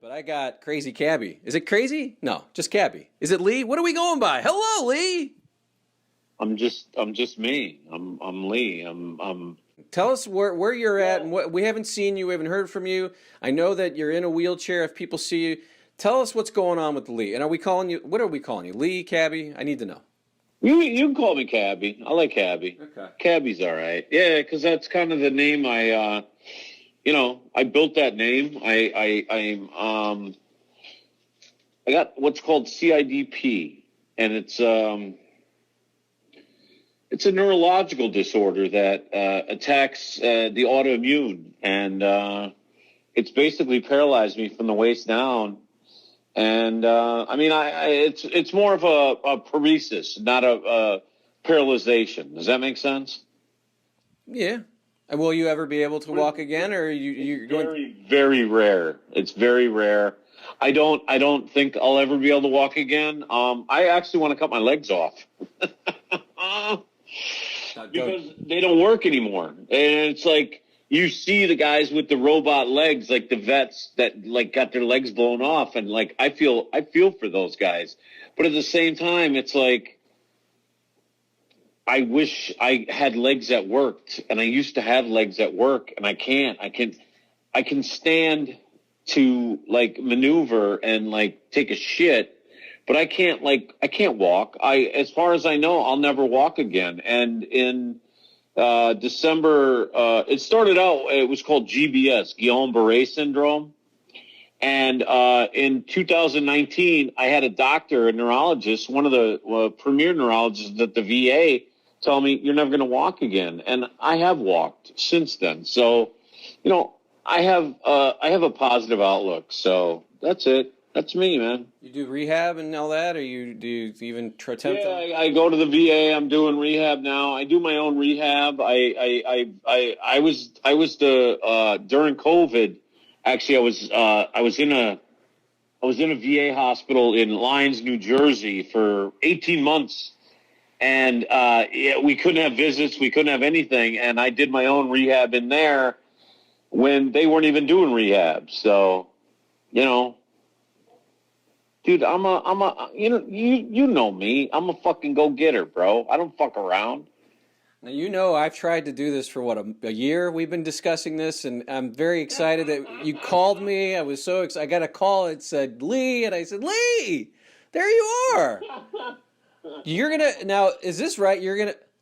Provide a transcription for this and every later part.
But I got Crazy Cabbie. Is it Crazy? No, just Cabbie. Is it Lee? What are we going by? Hello, Lee. I'm just me. I'm Lee. Tell us where you're at and what we haven't seen you, we haven't heard from you. I know that you're in a wheelchair. If people see you, tell us what's going on with Lee. And are we calling you? What are we calling you? Lee, Cabbie? I need to know. You can call me Cabbie. I like Cabbie. Okay. Cabbie's all right. Yeah, because that's kind of the name I built that name. I got what's called CIDP, and it's a neurological disorder that attacks the autoimmune, and it's basically paralyzed me from the waist down. And it's more of a paresis, not a paralyzation. Does that make sense? Yeah. And will you ever be able to walk again, or you're going? Very, very rare. It's very rare. I don't think I'll ever be able to walk again. I actually want to cut my legs off because they don't work anymore. And it's like you see the guys with the robot legs, like the vets that like got their legs blown off, and like I feel for those guys. But at the same time, it's like I wish I had legs that worked, and I used to have legs that work, and I can't. I can stand to like maneuver and like take a shit, but I can't walk. As far as I know, I'll never walk again. And in December, it started out, it was called GBS, Guillain-Barré syndrome. And in 2019, I had a doctor, a neurologist, one of the premier neurologists at the VA, tell me, you're never going to walk again. And I have walked since then. So, I have a positive outlook. So that's it. That's me, man. You do rehab and all that, or do you even attempt? Yeah, I go to the VA. I'm doing rehab now. I do my own rehab. I was during COVID. Actually, I was in a VA hospital in Lyons, New Jersey for 18 months. And we couldn't have visits. We couldn't have anything. And I did my own rehab in there when they weren't even doing rehab. So, dude, you know me. I'm a fucking go-getter, bro. I don't fuck around. Now, I've tried to do this for a year. We've been discussing this, and I'm very excited that you called me. I was so excited. I got a call. It said Lee, and I said, Lee, there you are. Now, is this right?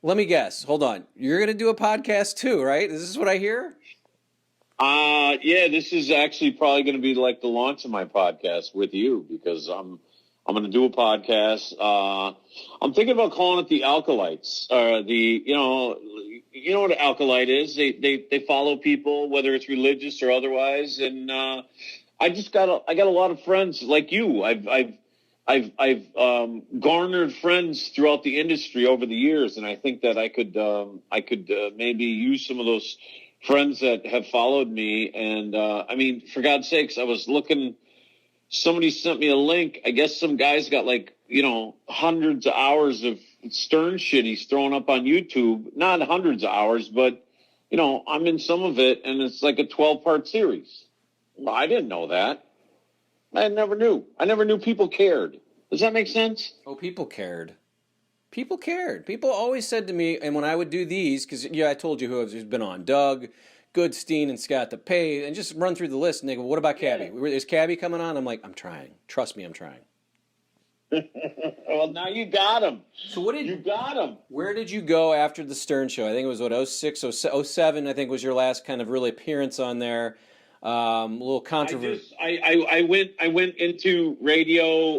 Let me guess. Hold on. You're going to do a podcast too, right? Is this what I hear? Yeah, this is actually probably going to be like the launch of my podcast with you, because I'm going to do a podcast. I'm thinking about calling it the Alkalites. You know what an Alkalite is? They follow people, whether it's religious or otherwise. And I got a lot of friends like you. I've garnered friends throughout the industry over the years, and I think that I could maybe use some of those friends that have followed me. And for God's sakes, I was looking. Somebody sent me a link. I guess some guy's got hundreds of hours of Stern shit he's throwing up on YouTube. Not hundreds of hours, but I'm in some of it, and it's like a 12-part series. Well, I didn't know that. I never knew. I never knew people cared. Does that make sense? Oh, people cared. People cared. People always said to me, and when I would do these, because I told you who has been on, Doug, Goodstein, and Scott DePay, and just run through the list, and they go, what about Cabbie? Is Cabbie coming on? I'm like, I'm trying. Trust me, I'm trying. Well, now you got him. So you got him. Where did you go after the Stern show? I think it was, 06, 07, I think was your last kind of really appearance on there. A little controversy. I went into radio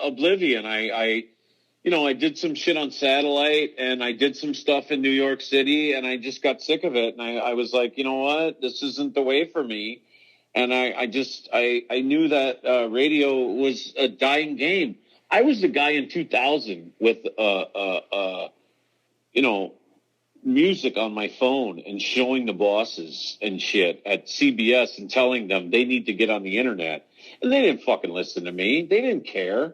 oblivion. I did some shit on satellite, and I did some stuff in New York City, and I just got sick of it. And I was like, you know what? This isn't the way for me. And I knew that radio was a dying game. I was the guy in 2000 with music on my phone and showing the bosses and shit at CBS and telling them they need to get on the internet. And they didn't fucking listen to me. They didn't care.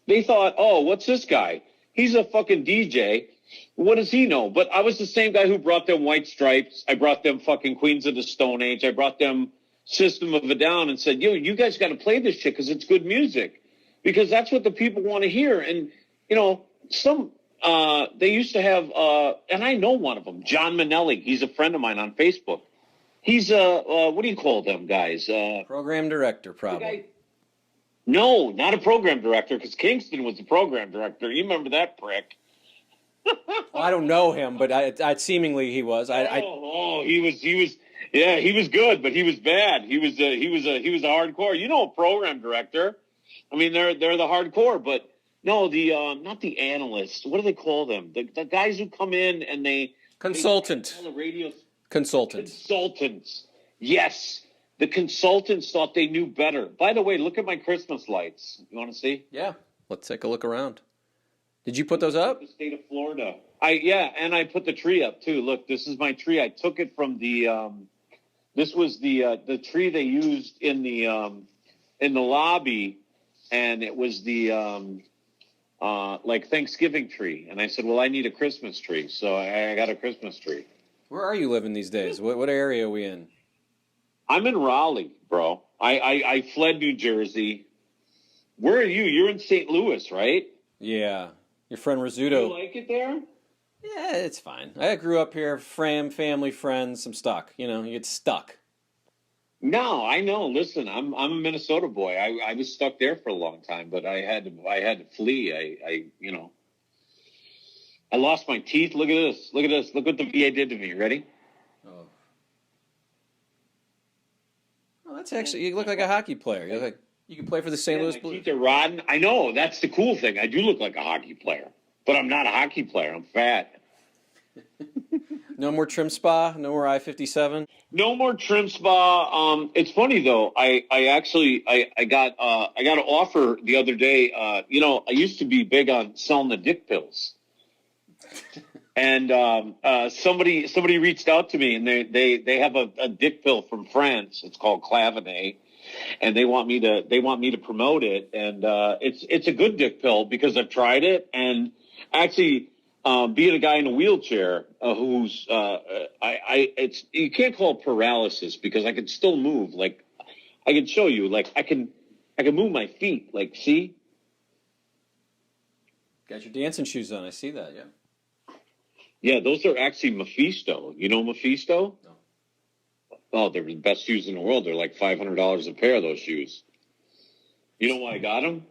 They thought, oh, what's this guy? He's a fucking DJ. What does he know? But I was the same guy who brought them White Stripes. I brought them fucking Queens of the Stone Age. I brought them System of a Down and said, "Yo, you guys got to play this shit because it's good music, because that's what the people want to hear." And you know, they used to have, and I know one of them, John Manelli. He's a friend of mine on Facebook. He's what do you call them guys? Program director, probably. No, not a program director, because Kingston was the program director. You remember that prick? Well, I don't know him, but I seemingly he was. He was. Yeah, he was good, but he was bad. He was a hardcore. You know, a program director. I mean, they're the hardcore, but no, not the analysts. What do they call them? The guys who come in and they consultant. They the radio Consultants. Yes. The consultants thought they knew better. By the way, look at my Christmas lights. You want to see? Yeah. Let's take a look around. Did you put those up? The state of Florida. And I put the tree up too. Look, this is my tree. I took it from this was the tree they used in the lobby, and it was the like Thanksgiving tree. And I said, well, I need a Christmas tree, so I got a Christmas tree. Where are you living these days? What area are we in? I'm in Raleigh, bro. I fled New Jersey. Where are you? You're in St. Louis, right? Yeah. Your friend Rizzuto. Do you like it there? Yeah, it's fine. I grew up here, family, friends. I'm stuck. You know, you get stuck. No, I know. Listen, I'm a Minnesota boy. I was stuck there for a long time, but I had to flee. I lost my teeth. Look at this. Look what the VA did to me. Ready? Oh, that's actually, you look like a hockey player. You look like you can play for the St. Louis Blues. My teeth are rotten. I know. That's the cool thing. I do look like a hockey player, but I'm not a hockey player. I'm fat. No more trim spa. No more I-57. No more trim spa. It's funny though. I got an offer the other day. I used to be big on selling the dick pills, and somebody reached out to me, and they have a dick pill from France. It's called Clavinet, and they want me to promote it. And it's a good dick pill because I've tried it, and actually. Being a guy in a wheelchair who's you can't call it paralysis because I can still move. Like I can show you, like I can move my feet. Like see, got your dancing shoes on. I see that. Yeah. Yeah, those are actually Mephisto. You know Mephisto? No. Oh, they're the best shoes in the world. They're like $500 a pair. Those shoes. You know why I got them?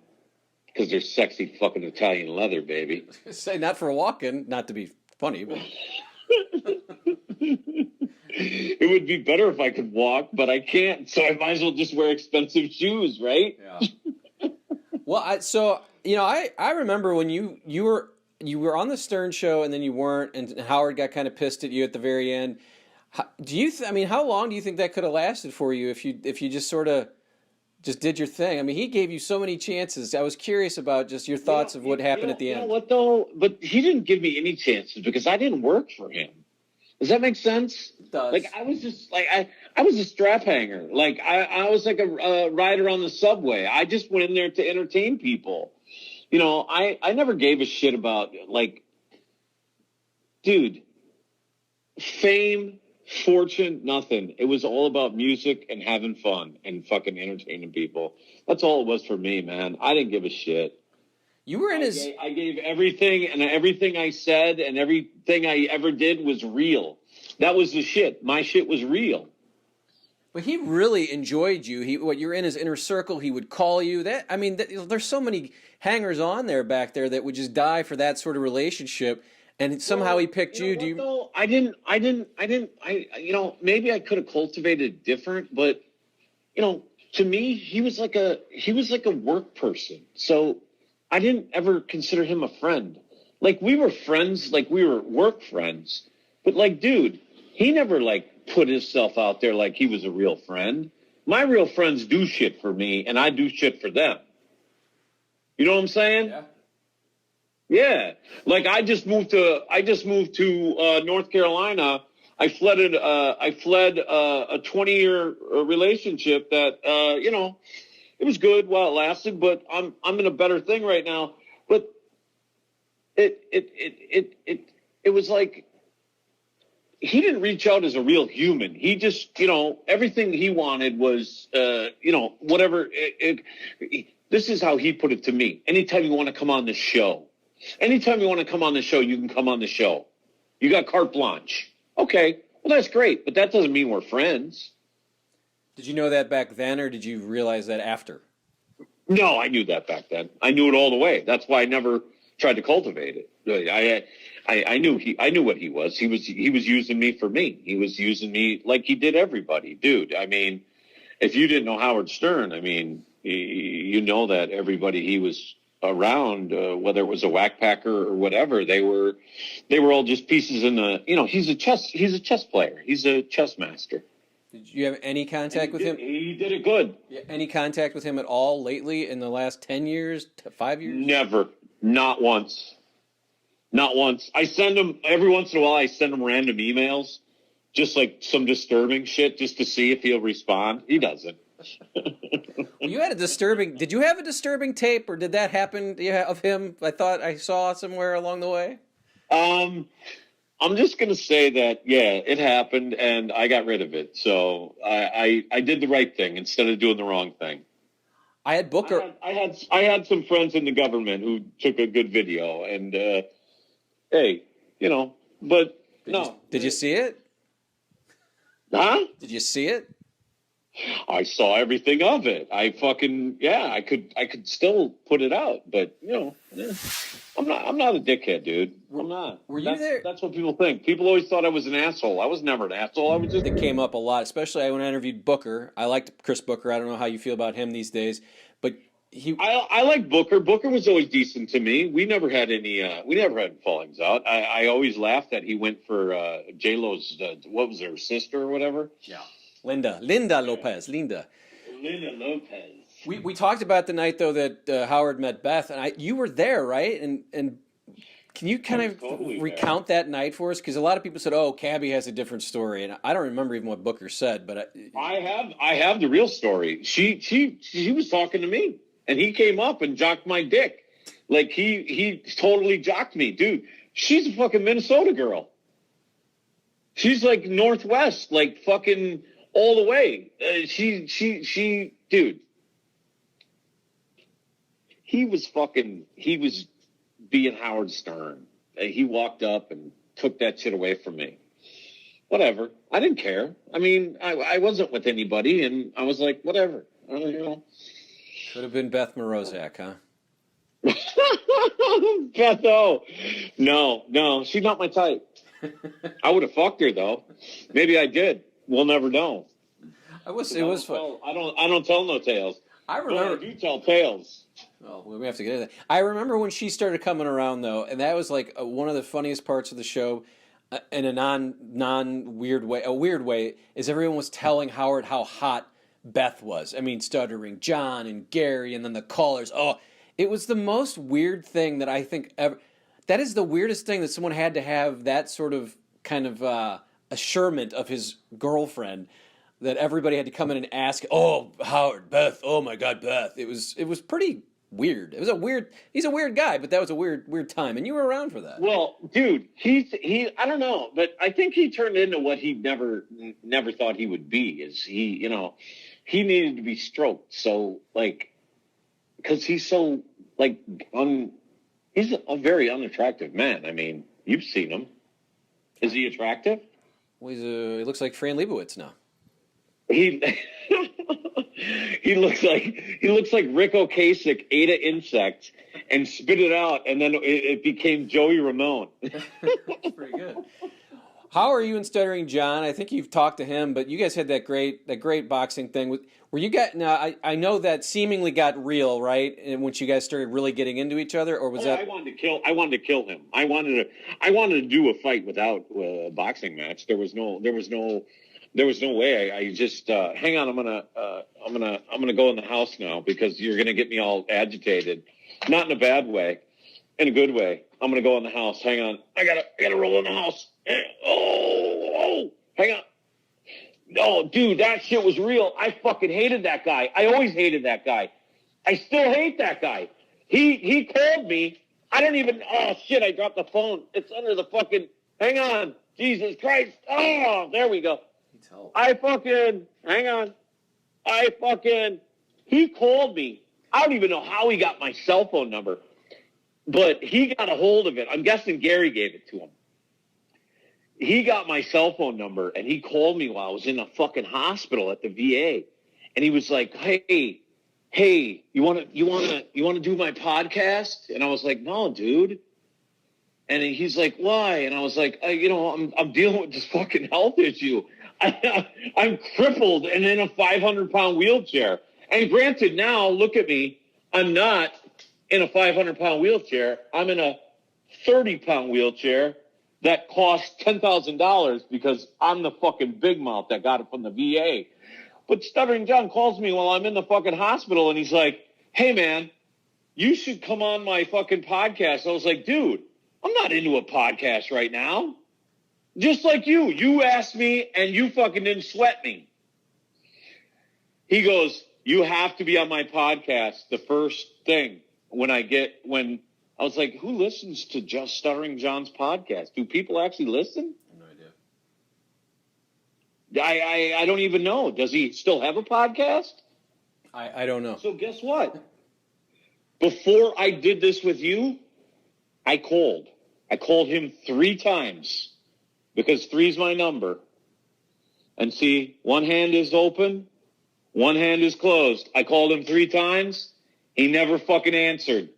Because they're sexy fucking Italian leather, baby. Say not for a walk-in, not to be funny, but it would be better if I could walk, but I can't. So I might as well just wear expensive shoes, right? Yeah. Well, I remember when you were on the Stern show and then you weren't, and Howard got kind of pissed at you at the very end. How long do you think that could have lasted for you if you just sort of just did your thing? I mean, he gave you so many chances. I was curious about just your thoughts of what happened at the end. You know what, though? But he didn't give me any chances because I didn't work for him. Does that make sense? It does. Like, I was just, like, I was a strap hanger. Like, I was like a rider on the subway. I just went in there to entertain people. You know, I never gave a shit about, like, dude, fame, fortune, nothing. It was all about music and having fun and fucking entertaining people. That's all it was for me, man. I didn't give a shit. You were in I gave everything, and everything I said and everything I ever did was real. That was the shit. My shit was real. But he really enjoyed you. You're in his inner circle. He would call you. There's so many hangers on there back there that would just die for that sort of relationship. And somehow he picked you. I didn't. Maybe I could have cultivated it different, but to me, he was like a work person. So I didn't ever consider him a friend. Like, we were friends, like we were work friends. But like, dude, he never like put himself out there like he was a real friend. My real friends do shit for me, and I do shit for them. You know what I'm saying? Yeah. Yeah, like I just moved to North Carolina. I fled a 20-year relationship that it was good while it lasted, but I'm in a better thing right now. But it was like he didn't reach out as a real human. He just, everything he wanted was, whatever. This is how he put it to me. Anytime you want to come on the show, you can come on the show. You got carte blanche. Okay, well, that's great, but that doesn't mean we're friends. Did you know that back then, or did you realize that after? No, I knew that back then. I knew it all the way. That's why I never tried to cultivate it. I knew what he was. He was using me for me. He was using me like he did everybody, dude. I mean, if you didn't know Howard Stern, I mean, you know that everybody he was around, whether it was a whack packer or whatever, they were all just pieces in the. He's a chess player. He's a chess master. Did you have any contact with him? He did it good. Any contact with him at all lately in the last 10 years, 5 years? Never. Not once. Not once. I send him, every once in a while, I send him random emails, just like some disturbing shit, just to see if he'll respond. He doesn't. Well, did you have a disturbing tape, or did that happen of him? I thought I saw somewhere along the way. I'm just going to say that, yeah, it happened, and I got rid of it. So I did the right thing instead of doing the wrong thing. I had Booker. I had some friends in the government who took a good video, and hey, but no. Did you see it? Huh? Did you see it? I saw everything of it. I could still put it out, but I'm not a dickhead, dude. I'm not. Were you there? That's what people think. People always thought I was an asshole. I was never an asshole. I was just. It came up a lot, especially when I interviewed Booker. I liked Chris Booker. I don't know how you feel about him these days, but I like Booker. Booker was always decent to me. We never had any. We never had fallings out. I always laughed that he went for J-Lo's. What was her sister or whatever? Yeah. Linda Lopez. Linda Lopez. We talked about the night though that Howard met Beth, and you were there, right? And can you kind of recount that night for us? Because a lot of people said, "Oh, Cabbie has a different story," and I don't remember even what Booker said, but I have the real story. She was talking to me, and he came up and jocked my dick, like he totally jocked me, dude. She's a fucking Minnesota girl. She's like Northwest, like fucking. All the way. She, dude. He was being Howard Stern. He walked up and took that shit away from me. Whatever. I didn't care. I mean, I wasn't with anybody, and I was like, whatever. Could have been Beth Morozak, huh? Beth, no, she's not my type. I would have fucked her, though. Maybe I did. We'll never know. It was fun. I don't tell no tales. I remember. But I do tell tales. Oh, we have to get into that. I remember when she started coming around though, and that was like one of the funniest parts of the show, in a non weird way. A weird way is everyone was telling Howard how hot Beth was. I mean, Stuttering, John and Gary, and then the callers. Oh, it was the most weird thing that I think ever. That is the weirdest thing that someone had to have that sort of kind of assurement of his girlfriend, that everybody had to come in and ask, "Oh, Howard, Beth, oh my God, Beth." It was pretty weird. He's a weird guy, but that was a weird time, and you were around for that. Well, dude, he I don't know, but I think he turned into what he never thought he would be. Is he needed to be stroked, so like, because he's so like he's a very unattractive man. I mean, you've seen him. Is he attractive? Well, he looks like Fran Lebowitz now. He looks like Rick Ocasek ate an insect and spit it out, and then it became Joey Ramone. That's pretty good. How are you and Stuttering John? I think you've talked to him, but you guys had that great boxing thing. Were you guys? Now I know that seemingly got real, right? And once you guys started really getting into each other, or was that? I wanted to kill him. I wanted to do a fight without a boxing match. There was no way. I just hang on. I'm gonna go in the house now because you're gonna get me all agitated. Not in a bad way, in a good way. I'm gonna go in the house. Hang on. I gotta roll in the house. Oh, hang on. No, dude, that shit was real. I fucking hated that guy. I always hated that guy. I still hate that guy. He called me. I don't even. Oh shit! I dropped the phone. It's under the fucking. Hang on. Jesus Christ. Oh, there we go. Hang on. He called me. I don't even know how he got my cell phone number, but he got a hold of it. I'm guessing Gary gave it to him. He got my cell phone number, and he called me while I was in a fucking hospital at the VA. And he was like, hey, you want to do my podcast? And I was like, no, dude. And he's like, why? And I was like, I'm dealing with this fucking health issue. I'm crippled and in a 500-pound wheelchair. And granted, now look at me. I'm not in a 500-pound wheelchair. I'm in a 30-pound wheelchair that costs $10,000 because I'm the fucking big mouth that got it from the VA. But Stuttering John calls me while I'm in the fucking hospital, and he's like, hey, man, you should come on my fucking podcast. I was like, dude, I'm not into a podcast right now. Just like you. You asked me, and you fucking didn't sweat me. He goes, you have to be on my podcast the first thing when I was like, who listens to just Stuttering John's podcast? Do people actually listen? No idea. I don't even know. Does he still have a podcast? I don't know. So guess what? Before I did this with you, I called. I called him 3 times because 3's my number. And see, one hand is open, one hand is closed. I called him 3 times. He never fucking answered.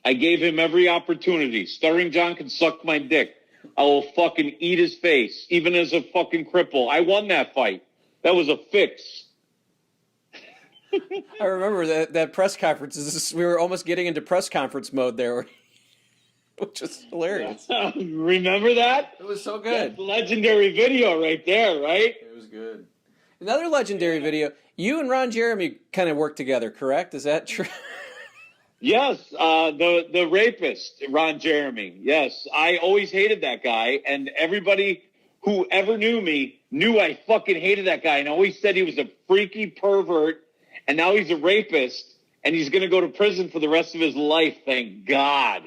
I gave him every opportunity. Stuttering John can suck my dick. I will fucking eat his face, even as a fucking cripple. I won that fight. That was a fix. I remember that press conference. We were almost getting into press conference mode there, which was hilarious. Remember that? It was so good. That's legendary video right there, right? It was good. Another legendary video. You and Ron Jeremy kind of worked together, correct? Is that true? Yes, the rapist, Ron Jeremy. Yes, I always hated that guy, and everybody who ever knew me knew I fucking hated that guy and always said he was a freaky pervert, and now he's a rapist, and he's going to go to prison for the rest of his life. Thank God.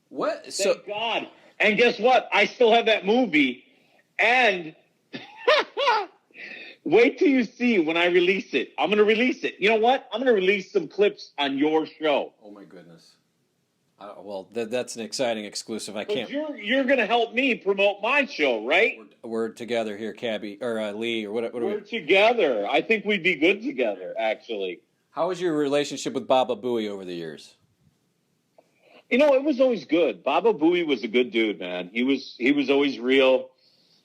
What? Thank God. And guess what? I still have that movie, and wait till you see when I release it. I'm going to release it. You know what? I'm going to release some clips on your show. Oh, my goodness. Well, that's an exciting exclusive. I can't. You're going to help me promote my show, right? We're together here, Cabbie, or Lee, or what? We're together. I think we'd be good together, actually. How was your relationship with Baba Booey over the years? You know, it was always good. Baba Booey was a good dude, man. He was always real.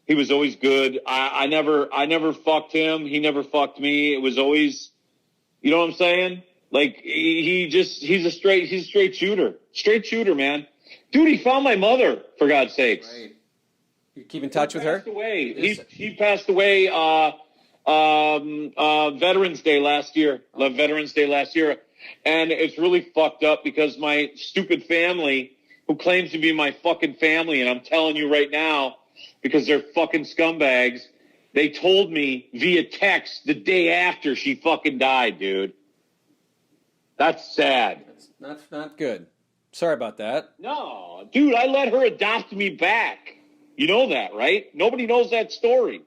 He was always good. I never fucked him. He never fucked me. It was always, you know what I'm saying? Like he's a straight shooter, man. Dude, he found my mother, for God's sakes. Right. You keep in touch with her? He passed away Veterans Day last year. Veterans Day last year. And it's really fucked up because my stupid family, who claims to be my fucking family, and I'm telling you right now, because they're fucking scumbags, they told me via text the day after she fucking died, dude. That's sad. That's not good. Sorry about that. No, dude, I let her adopt me back. You know that, right? Nobody knows that story.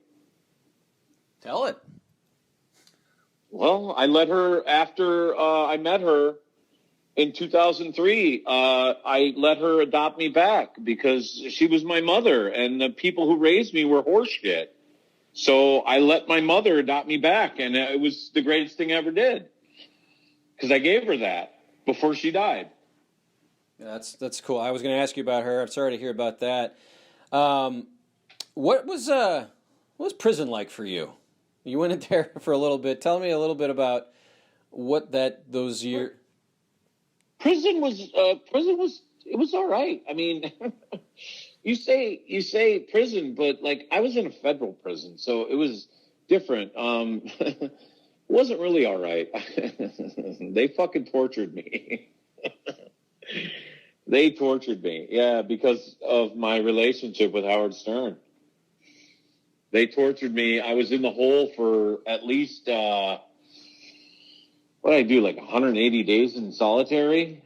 Tell it. Well, I let her, after I met her in 2003, I let her adopt me back because she was my mother, and the people who raised me were horseshit. So I let my mother adopt me back, and it was the greatest thing I ever did because I gave her that before she died. Yeah, that's cool. I was going to ask you about her. I'm sorry to hear about that. What was prison like for you? You went in there for a little bit. Tell me a little bit about what those years. Prison was it was all right. I mean, you say prison, but like I was in a federal prison, so it was different. It wasn't really all right. They fucking tortured me. They tortured me, yeah, because of my relationship with Howard Stern. They tortured me. I was in the hole for at least, what did I do, like 180 days in solitary?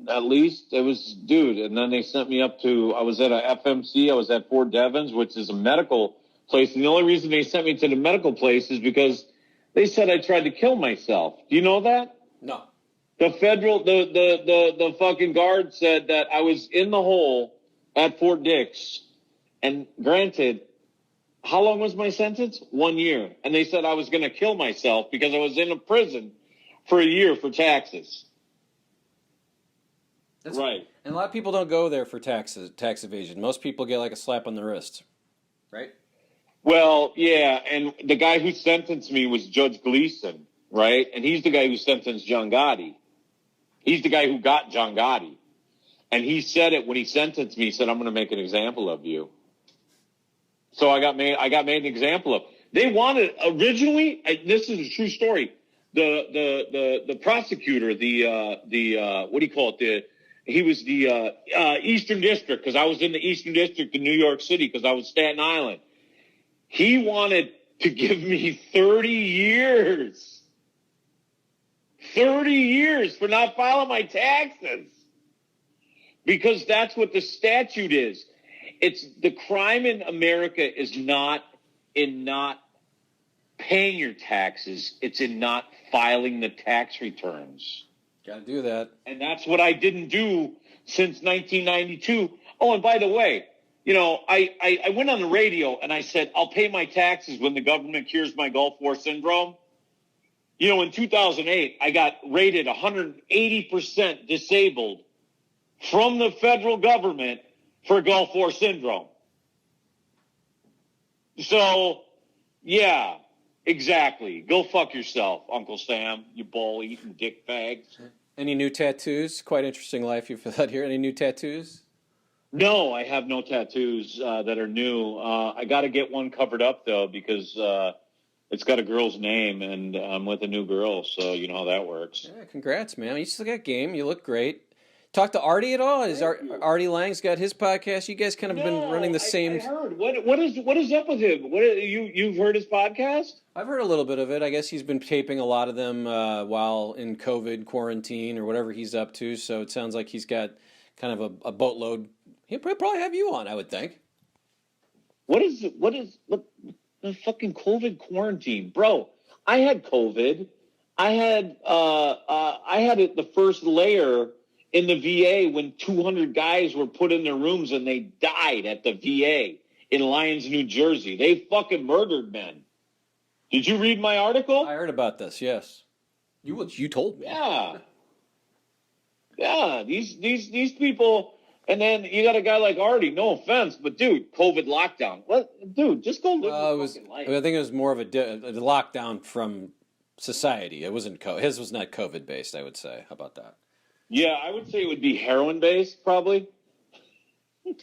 at least it was, dude. And then they sent me up to, I was at a FMC. I was at Fort Devens, which is a medical place. And the only reason they sent me to the medical place is because they said I tried to kill myself. Do you know that? No. The the fucking guard said that I was in the hole at Fort Dix. And granted, how long was my sentence? 1 year. And they said I was going to kill myself because I was in a prison for a year for taxes. That's right. And a lot of people don't go there for tax evasion. Most people get like a slap on the wrist, right? Well, yeah, and the guy who sentenced me was Judge Gleason, right? And he's the guy who sentenced John Gotti. He's the guy who got John Gotti. And he said it when he sentenced me, he said, I'm going to make an example of you. So I got made an example of. They wanted, originally, this is a true story, the prosecutor, what do you call it, he was the Eastern District, because I was in the Eastern District in New York City, because I was Staten Island. He wanted to give me 30 years. 30 years for not filing my taxes. Because that's what the statute is. It's the crime in America is not in not paying your taxes. It's in not filing the tax returns. Got to do that. And that's what I didn't do since 1992. Oh, and by the way, you know, I went on the radio and I said, I'll pay my taxes when the government cures my Gulf War syndrome. You know, in 2008, I got rated 180% disabled from the federal government for Gulf War syndrome. So, yeah, exactly. Go fuck yourself, Uncle Sam, you ball-eating dick bags. Any new tattoos? Quite interesting life you've had here. Any new tattoos? No, I have no tattoos that are new. I got to get one covered up, though, because it's got a girl's name, and I'm with a new girl, so you know how that works. Yeah, congrats, man. You still got game. You look great. Talk to Artie at all? Is Artie Lange's got his podcast? You guys kind of been running the same. I heard. What is up with him? You've heard his podcast? I've heard a little bit of it. I guess he's been taping a lot of them while in COVID quarantine or whatever he's up to. So it sounds like he's got kind of a boatload. He'll probably have you on, I would think. What the fucking COVID quarantine, bro? I had COVID. I had it the first layer in the VA when 200 guys were put in their rooms and they died at the VA in Lyons, New Jersey. They fucking murdered men. Did you read my article? I heard about this, yes. You told me. Yeah. Yeah, these people, and then you got a guy like Artie, no offense, but dude, COVID lockdown. What? Dude, just go live your fucking life. I think it was more of a lockdown from society. It wasn't his was not COVID based, I would say. How about that? Yeah, I would say it would be heroin-based, probably. You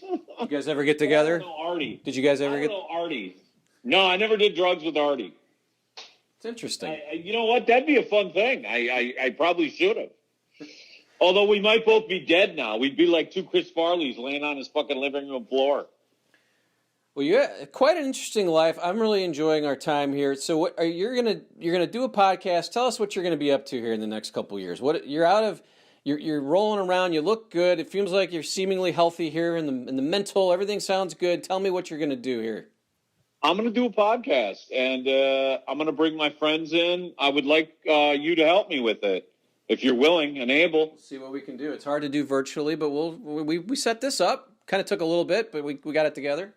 guys ever get together? I don't know Artie. Did you guys ever I don't know Artie. No, I never did drugs with Artie. It's interesting. You know what? That'd be a fun thing. I probably should have. Although we might both be dead now. We'd be like two Chris Farleys laying on his fucking living room floor. Well, yeah, quite an interesting life. I'm really enjoying our time here. So, you're gonna do a podcast? Tell us what you're gonna be up to here in the next couple of years. You're rolling around. You look good. It feels like you're seemingly healthy here in the mental. Everything sounds good. Tell me what you're gonna do here. I'm gonna do a podcast, and I'm gonna bring my friends in. I would like you to help me with it, if you're willing and able. We'll see what we can do. It's hard to do virtually, but we set this up. Kind of took a little bit, but we got it together.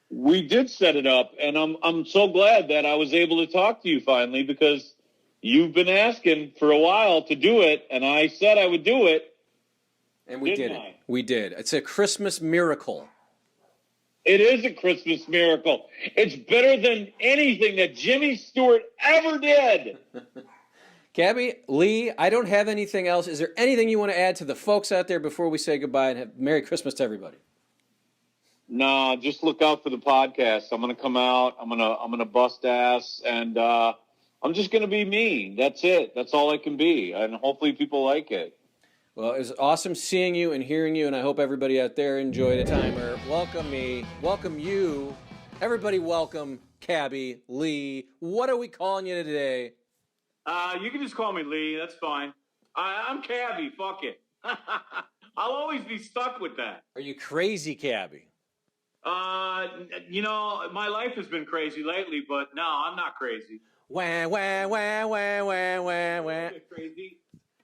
We did set it up, and I'm so glad that I was able to talk to you finally, because you've been asking for a while to do it, and I said I would do it. And we did it. We did. It's a Christmas miracle. It is a Christmas miracle. It's better than anything that Jimmy Stewart ever did. Cabbie, Lee, I don't have anything else. Is there anything you want to add to the folks out there before we say goodbye and have Merry Christmas to everybody? No, just look out for the podcast. I'm going to come out. I'm going to bust ass, and I'm just going to be me. That's it. That's all I can be, and hopefully people like it. Well, it was awesome seeing you and hearing you, and I hope everybody out there enjoyed a timer. Welcome me. Welcome you. Everybody welcome Cabbie, Lee. What are we calling you today? You can just call me Lee. That's fine. I'm Cabbie. Fuck it. I'll always be stuck with that. Are you Crazy Cabbie? My life has been crazy lately, but no, I'm not crazy. Wah, wah, wah, wah, wah, wah, wah. Crazy.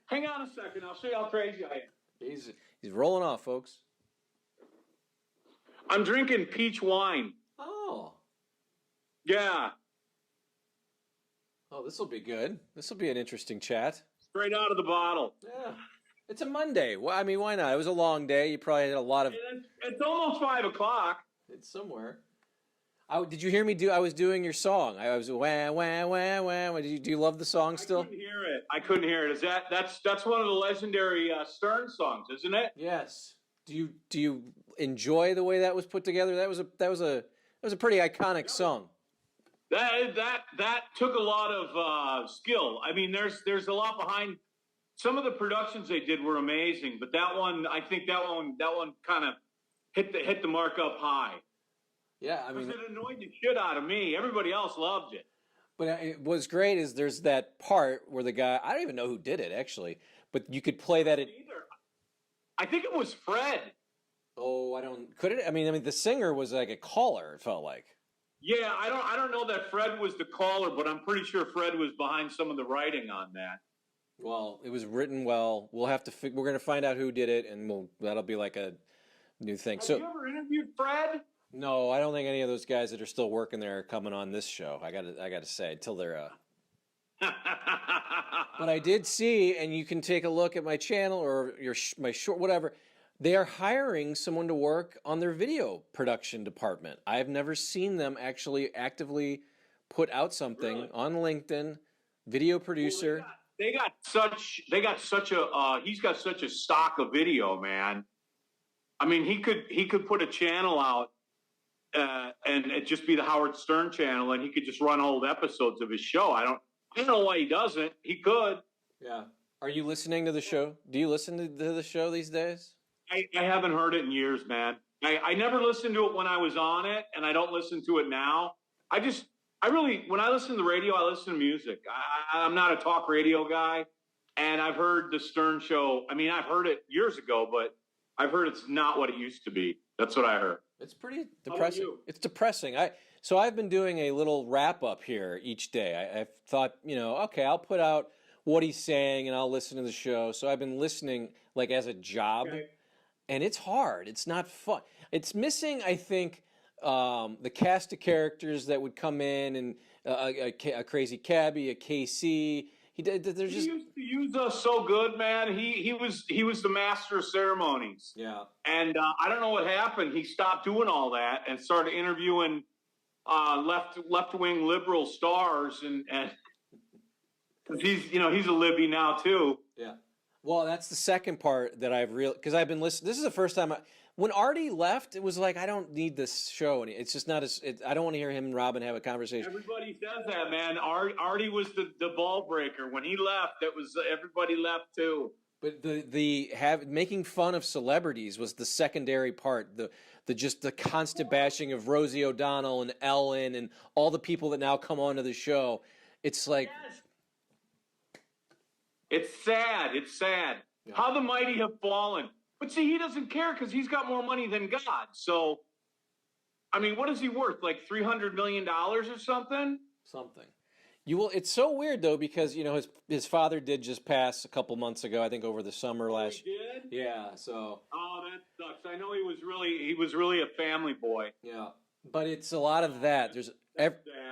Hang on a second. I'll show you how crazy I am. He's rolling off, folks. I'm drinking peach wine. Oh. Yeah. Oh, this will be good. This will be an interesting chat. Straight out of the bottle. Yeah. It's a Monday. Well, I mean, why not? It was a long day. You probably had a lot of... It's almost 5 o'clock. It's somewhere. Did you hear me I was doing your song. I was wah, wah, wah, wah. Do you love the song still? I couldn't hear it. That's one of the legendary Stern songs, isn't it? Yes. Do you enjoy the way that was put together? That was a pretty iconic song. That took a lot of skill. I mean, there's a lot behind. Some of the productions they did were amazing, but that one, I think that one kind of hit the mark up high. Yeah, I mean, it annoyed the shit out of me. Everybody else loved it. But what's great is there's that part where the guy, I don't even know who did it actually, but you could play that. I think it was Fred. Oh, could it? I mean, the singer was like a caller. It felt like. Yeah, I don't know that Fred was the caller, but I'm pretty sure Fred was behind some of the writing on that. Well, it was written well. We'll have to. We're going to find out who did it, and that'll be like a new thing. Have you ever interviewed Fred? No, I don't think any of those guys that are still working there are coming on this show. I got to say until they're. But I did see, and you can take a look at my channel or my short, whatever. They are hiring someone to work on their video production department. I've never seen them actually actively put out something on LinkedIn. Video producer. Well, he's got such a stock of video, man. I mean, he could put a channel out and it just be the Howard Stern channel, and he could just run old episodes of his show. I don't know why he doesn't. He could. Yeah. Are you listening to the show? Do you listen to the show these days? I haven't heard it in years, man. I never listened to it when I was on it, and I don't listen to it now. When I listen to the radio, I listen to music. I'm not a talk radio guy, and I've heard the Stern show. I mean, I've heard it years ago, but I've heard it's not what it used to be. That's what I heard. It's pretty depressing. It's depressing. So I've been doing a little wrap up here each day. I've thought, okay, I'll put out what he's saying and I'll listen to the show. So I've been listening like as a job, and it's hard. It's not fun. It's missing, I think, the cast of characters that would come in and a Crazy Cabbie, a KC. He used to use us so good, man. He was the master of ceremonies. Yeah. And I don't know what happened. He stopped doing all that and started interviewing left wing liberal stars, and he's a Libby now too. Yeah. Well, that's the second part that I've because I've been listening. This is the first time when Artie left, it was like, I don't need this show. And it's just not I don't want to hear him and Robin have a conversation. Everybody says that, man. Artie was the ball breaker. When he left, everybody left too. But making fun of celebrities was the secondary part. The constant bashing of Rosie O'Donnell and Ellen and all the people that now come onto the show. It's like, yes. It's sad. It's sad. Yeah. How the mighty have fallen. But see, he doesn't care because he's got more money than God. So, I mean, what is he worth? Like $300 million or something? Something. It's so weird though, because his father did just pass a couple months ago. I think over the summer last. He did? Yeah. So. Oh, that sucks. I know he was really a family boy. Yeah, but it's a lot of that. There's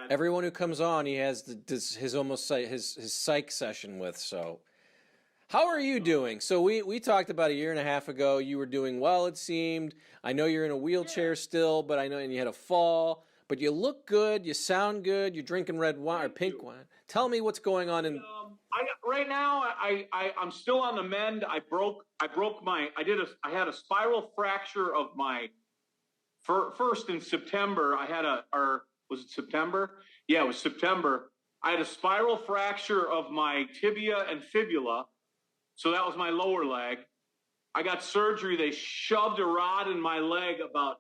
everyone who comes on, he has his psych session with. So. How are you doing? So we talked about a year and a half ago. You were doing well, it seemed. I know you're in a wheelchair still, but I know and you had a fall. But you look good. You sound good. You're drinking red wine or pink wine. Tell me what's going on in. Right now, I'm still on the mend. I had a spiral fracture of my first in September. Was it September? Yeah, it was September. I had a spiral fracture of my tibia and fibula. So that was my lower leg. I got surgery. They shoved a rod in my leg about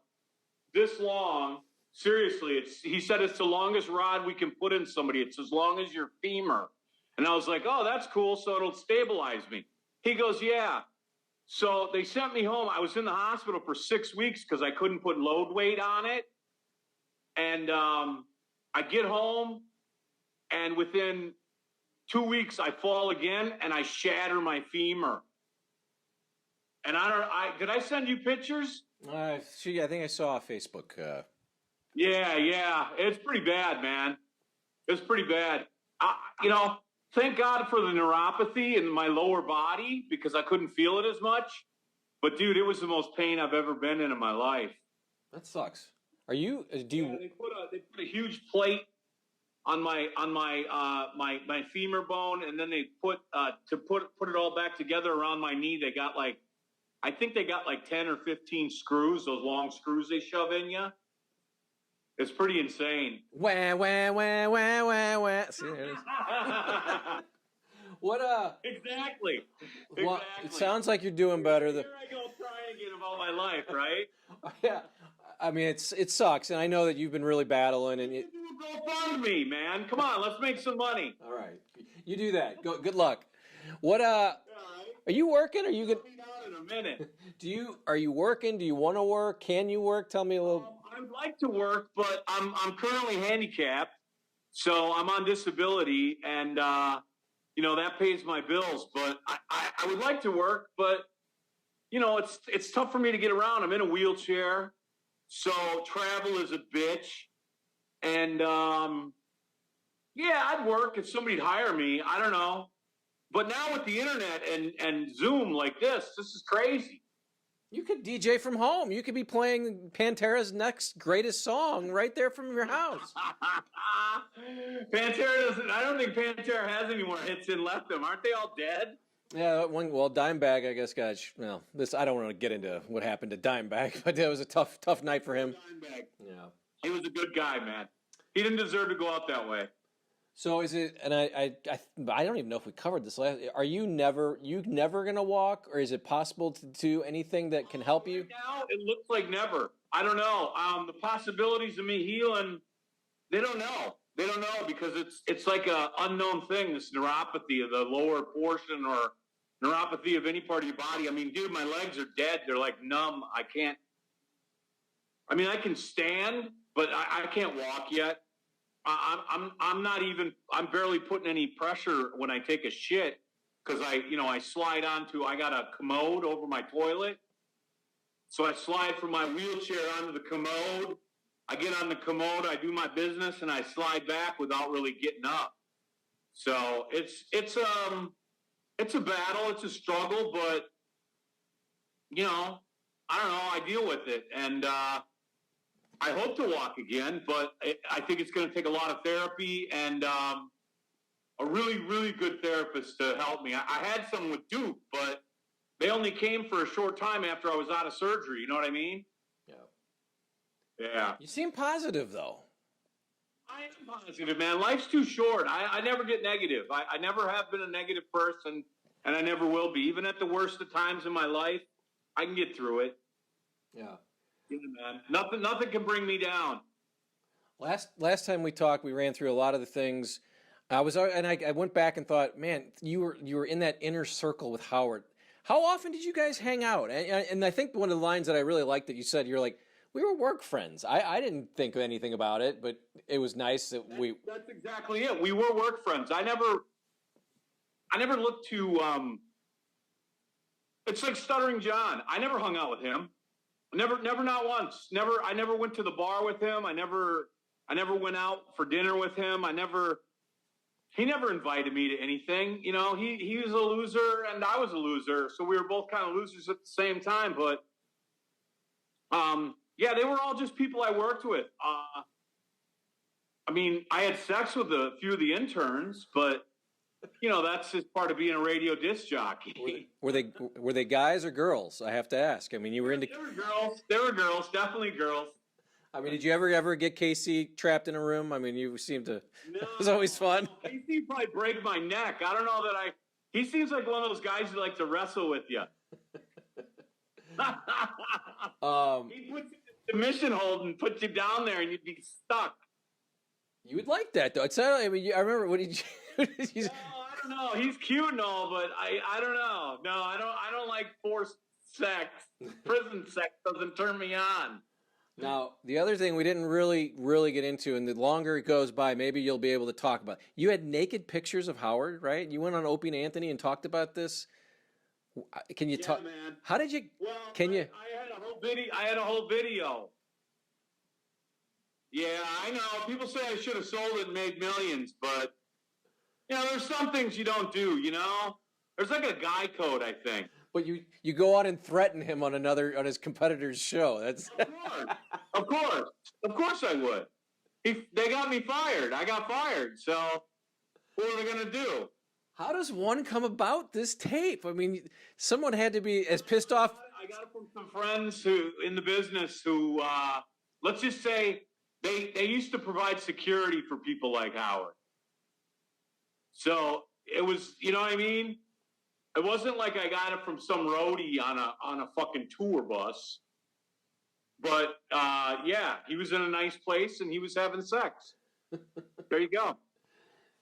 this long. Seriously, he said it's the longest rod we can put in somebody. It's as long as your femur. And I was like, oh, that's cool. So it'll stabilize me. He goes, yeah. So they sent me home. I was in the hospital for 6 weeks because I couldn't put load weight on it. And I get home, and within 2 weeks, I fall again, and I shatter my femur. And did I send you pictures? I think I saw a Facebook. Yeah. It's pretty bad, man. It's pretty bad. Thank God for the neuropathy in my lower body because I couldn't feel it as much. But dude, it was the most pain I've ever been in my life. That sucks. Are you? Do you? Yeah, they put a huge plate on my femur bone, and then they put it all back together around my knee. They got I think they got 10 or 15 screws, those long screws they shove in you. It's pretty insane. Wah, wah, wah, wah, wah, wah. See, there it is. What Exactly. Well, it sounds like you're doing better. Here I go trying again about my life, right? Yeah. I mean, it sucks, and I know that you've been really battling. And Go fund me, man. Come on, let's make some money. All right, you do that. Good luck. What Are you working? Are you gonna? I'll be down in a minute. Are you working? Do you want to work? Can you work? Tell me a little. I'd like to work, but I'm currently handicapped, so I'm on disability, and that pays my bills. But I would like to work, but it's tough for me to get around. I'm in a wheelchair, so travel is a bitch. And I'd work if somebody'd hire me. I don't know, but now with the internet and Zoom like this is crazy. You could DJ from home. You could be playing Pantera's next greatest song right there from your house. Pantera doesn't. I don't think Pantera has any more hits in left them. Aren't they all dead? Yeah. Dimebag, I guess, this I don't want to get into what happened to Dimebag, but it was a tough night for him. Dimebag. Yeah. He was a good guy, man. He didn't deserve to go out that way. So is it? And I don't even know if we covered this last. Are you never gonna walk, or is it possible to do anything that can help you? Right now, it looks like never. I don't know. The possibilities of me healing, they don't know. They don't know because it's like a unknown thing. This neuropathy of the lower portion, or neuropathy of any part of your body. I mean, dude, my legs are dead. They're like numb. I can't. I mean, I can stand, but I can't walk yet. I'm barely putting any pressure when I take a shit because I slide onto, I got a commode over my toilet. So I slide from my wheelchair onto the commode. I get on the commode, I do my business, and I slide back without really getting up. So it's a battle, it's a struggle, but I don't know, I deal with it. And, I hope to walk again, but I think it's going to take a lot of therapy and a really, really good therapist to help me. I had some with Duke, but they only came for a short time after I was out of surgery. You know what I mean? Yeah. Yeah. You seem positive, though. I am positive, man. Life's too short. I never get negative. I never have been a negative person, and I never will be. Even at the worst of times in my life, I can get through it. Yeah. Yeah, man. Nothing can bring me down. Last time we talked, we ran through a lot of the things. I went back and thought, man, you were in that inner circle with Howard. How often did you guys hang out? And I think one of the lines that I really liked that you said, you're like, we were work friends. I didn't think anything about it, but it was nice that we. That's exactly it. We were work friends. I never looked to. It's like Stuttering John. I never hung out with him. Never, not once. I never went to the bar with him. I never went out for dinner with him. He never invited me to anything. He was a loser and I was a loser. So we were both kind of losers at the same time. But, they were all just people I worked with. I had sex with a few of the interns, but that's just part of being a radio disc jockey. Were they guys or girls? I have to ask. You were into. There were girls, definitely girls. Did you ever get Casey trapped in a room? You seem to. No, it was always fun. Casey probably break my neck. I don't know that He seems like one of those guys who like to wrestle with you. He puts you in the submission hold and puts you down there, and you'd be stuck. You would like that, though. I remember what did you? don't know. He's cute and all, but I don't know. No, I don't like forced sex. Prison sex doesn't turn me on. Now, the other thing we didn't really get into, and the longer it goes by, maybe you'll be able to talk about it. You had naked pictures of Howard, right? You went on Opie and Anthony and talked about this. Can you talk? Man. How did you? Well, can you? I had a whole video. I had a whole video. Yeah, I know. People say I should have sold it and made millions, but there's some things you don't do. There's like a guy code, I think. But you go out and threaten him on his competitor's show. That's of course I would. They got me fired. I got fired. So what are they gonna do? How does one come about this tape? I mean, someone had to be as pissed off. I got it from some friends who in the business who, let's just say, they used to provide security for people like Howard. So it was, you know what I mean? It wasn't like I got it from some roadie on a fucking tour bus. But yeah, he was in a nice place and he was having sex. There you go.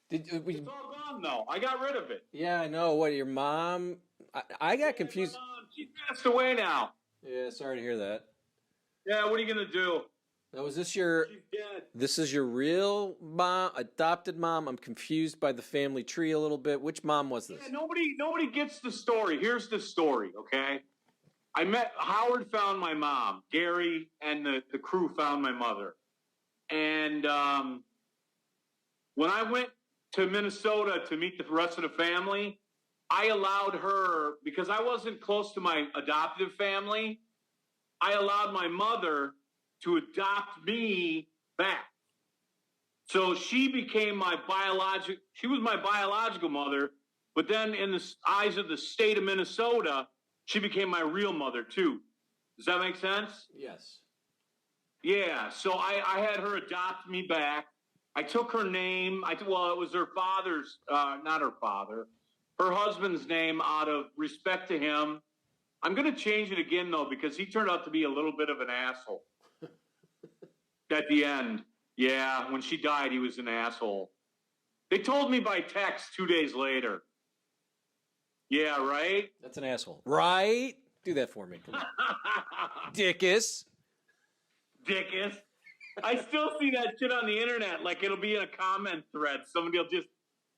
It's all gone though. I got rid of it. Yeah, I know. What, your mom? I got confused. My mom, she passed away now. Yeah, sorry to hear that. Yeah, what are you gonna do? Now, is this your? She's dead. This is your real mom, adopted mom? I'm confused by the family tree a little bit. Which mom was this? Yeah, nobody gets the story. Here's the story, okay? Howard found my mom. Gary and the crew found my mother. And when I went to Minnesota to meet the rest of the family, I allowed her, because I wasn't close to my adoptive family, I allowed my mother to adopt me back. So she became she was my biological mother, but then in the eyes of the state of Minnesota, she became my real mother too. Does that make sense? Yes. Yeah, so I had her adopt me back. I took her name. It was her father's, not her father, her husband's name out of respect to him. I'm going to change it again, though, because he turned out to be a little bit of an asshole. At the end. Yeah, when she died, he was an asshole. They told me by text 2 days later. Yeah, right? That's an asshole. Right? Do that for me. Come on. Dickus. I still see that shit on the internet. Like, it'll be in a comment thread. Somebody will just,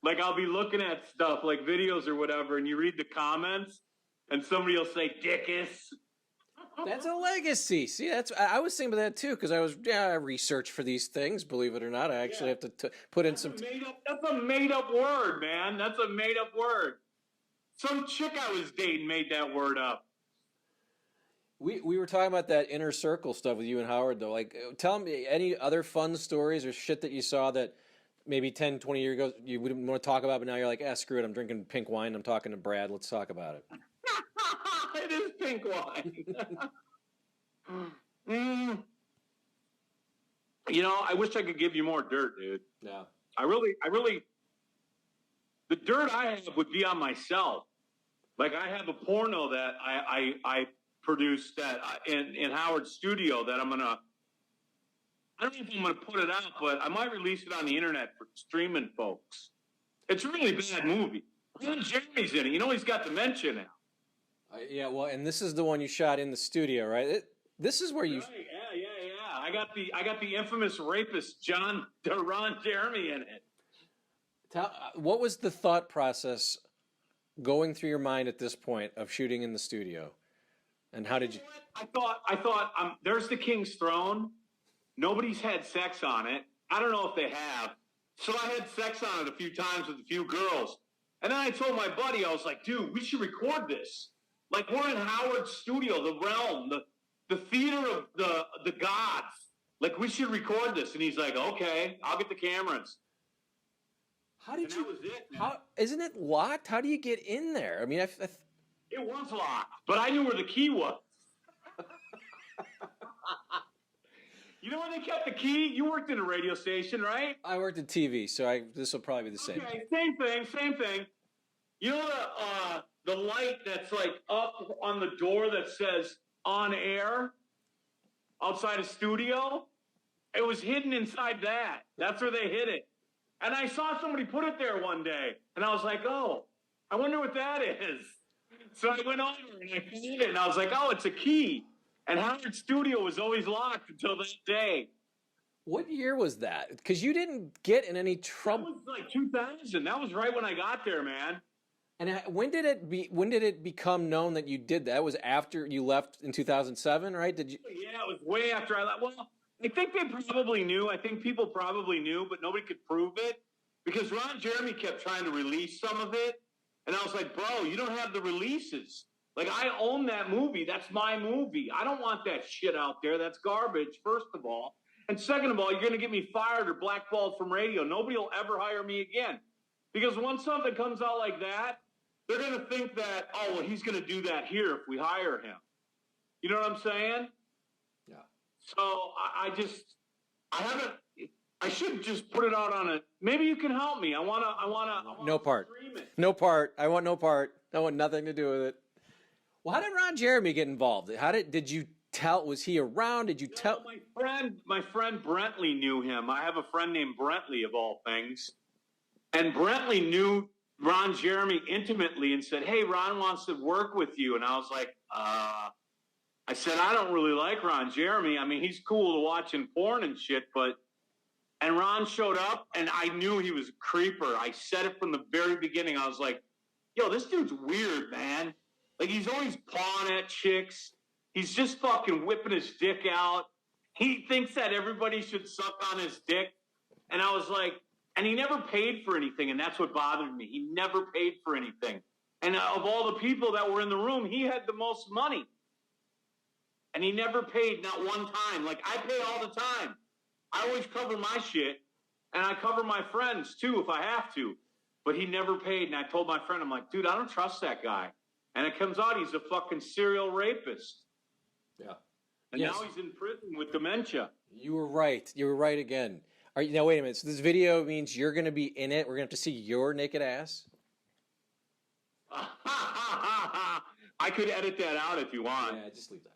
like, I'll be looking at stuff, like videos or whatever, and you read the comments, and somebody will say, Dickus. That's a legacy. See, I was thinking about that too, because I research for these things. Believe it or not, I actually have to put in some. That's a made up word, man. That's a made up word. Some chick I was dating made that word up. We were talking about that inner circle stuff with you and Howard, though. Like, tell me any other fun stories or shit that you saw that maybe 10, 20 years ago you wouldn't want to talk about, but now you're like, screw it, I'm drinking pink wine, I'm talking to Brad, let's talk about it. It is pink wine. I wish I could give you more dirt, dude. Yeah. I really, the dirt I have would be on myself. Like, I have a porno that I produced that in Howard's studio that I don't know if I'm gonna put it out, but I might release it on the internet for streaming folks. It's a really bad movie. Jeremy's in it. He's got dementia now. Yeah, well, and this is the one you shot in the studio, right? This is where you. Right, yeah. I got the infamous rapist Ron Jeremy in it. What was the thought process going through your mind at this point of shooting in the studio, and how did you? I thought there's the King's Throne. Nobody's had sex on it. I don't know if they have. So I had sex on it a few times with a few girls, and then I told my buddy, I was like, dude, we should record this. Like, we're in Howard's studio, the realm, the theater of the gods. Like, we should record this. And he's like, okay, I'll get the cameras. How did you? That was it. Isn't it locked? How do you get in there? I mean, it was locked, but I knew where the key was. You know where they kept the key? You worked in a radio station, right? I worked in TV, so this will probably be the same. Okay, same thing. You know the light that's like up on the door that says on air outside a studio? It was hidden inside that. That's where they hid it. And I saw somebody put it there one day, and I was like, oh, I wonder what that is. So I went over and I found it, and I was like, oh, it's a key. And Howard's studio was always locked until that day. What year was that? Because you didn't get in any trouble. That was like 2000. That was right when I got there, man. And when did it become known that you did that? It was after you left in 2007, right? Did you? Yeah, it was way after I left. Well, I think they probably knew. I think people probably knew, but nobody could prove it because Ron Jeremy kept trying to release some of it. And I was like, bro, you don't have the releases. Like, I own that movie. That's my movie. I don't want that shit out there. That's garbage, first of all. And second of all, you're going to get me fired or blackballed from radio. Nobody will ever hire me again. Because once something comes out like that, they're going to think that, oh, well, he's going to do that here if we hire him. You know what I'm saying? Yeah. So I should just put it out on a, maybe you can help me. I want to. No part. No part. I want no part. I want nothing to do with it. Well, how did Ron Jeremy get involved? Did you tell, was he around? Did you tell? My friend Brentley knew him. I have a friend named Brentley of all things. And Brentley knew Ron Jeremy intimately and said, hey, Ron wants to work with you. And I was like, I said, I don't really like Ron Jeremy. I mean, he's cool to watching porn and shit, and Ron showed up and I knew he was a creeper. I said it from the very beginning. I was like, yo, this dude's weird, man. Like, he's always pawing at chicks. He's just fucking whipping his dick out. He thinks that everybody should suck on his dick. And I was like, and he never paid for anything, and that's what bothered me. He never paid for anything. And of all the people that were in the room, he had the most money. And he never paid, not one time. Like, I pay all the time. I always cover my shit, and I cover my friends, too, if I have to. But he never paid, and I told my friend, I'm like, dude, I don't trust that guy. And it comes out he's a fucking serial rapist. Yeah. And now he's in prison with dementia. You were right. You were right again. Now, wait a minute. So this video means you're going to be in it. We're going to have to see your naked ass? I could edit that out if you want. Yeah, just leave that out.